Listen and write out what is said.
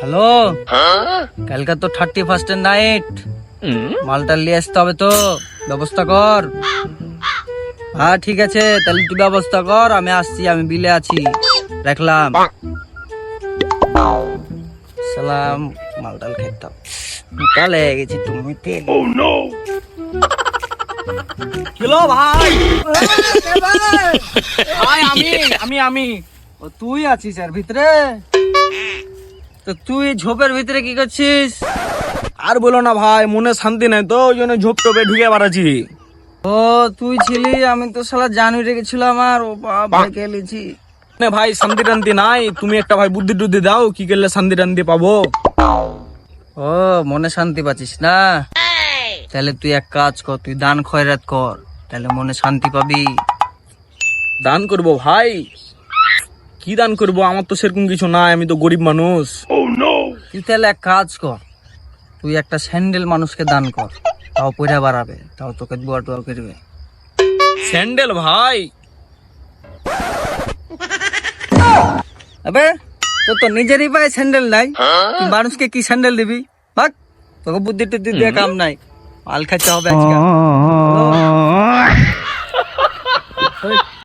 Hello, কালকে তো 31st night, মালটা নিয়ে আসতে হবে তো, ব্যবস্থা কর। হ্যাঁ ঠিক আছে, তাহলে তুই ব্যবস্থা কর, আমি আসছি, আমি বিলে আছি, রাখলাম। সালাম, মালটাল খেতাম তাহলে গেছি তুমি তেল। হ্যালো ভাই, ভাই আমি ও তুই আছিস আর ভিতরে? তো তুই ঝোপের ভিতরে কি করছিস? আর বলো না ভাই, মনে শান্তি নাই তো, ওই জন্য ঝোপ টোপে ঢুকে বাড়াচ্ছি। ও তুই ছিলি, আমি তো শালা জানুই রেখেছিলাম, আর ও বাবা খেলেছি। না ভাই, শান্তি টান্তি নাই, তুমি একটা ভাই বুদ্ধি টুদ্ধি দাও, কি করলে শান্তি টান্তি পাবো। ও মনে শান্তি পাচ্ছিস না? তাহলে তুই এক কাজ কর, তুই দান খয়রাত কর, তাহলে মনে শান্তি পাবি। দান করবো ভাই? কি দান করবো, আমার তো সেরকম কিছু নাই, আমি তো গরিব মানুষ। তুই তাহলে এক কাজ কর, তুই একটা স্যান্ডেল মানুষকে দান কর, তাও পয়সা বাড়াবে, তাও তোকে দোয়া টোয়া করবে। স্যান্ডেল ভাই? আবে তোর তো নিজেরই পায়ে স্যান্ডেল নাই, তুই মানুষকে কি স্যান্ডেল দিবি? ভাগ, তোকে বুদ্ধি টুদ্ধি দিয়ে কাম নাই, মাল খাইতে হবে আজকে।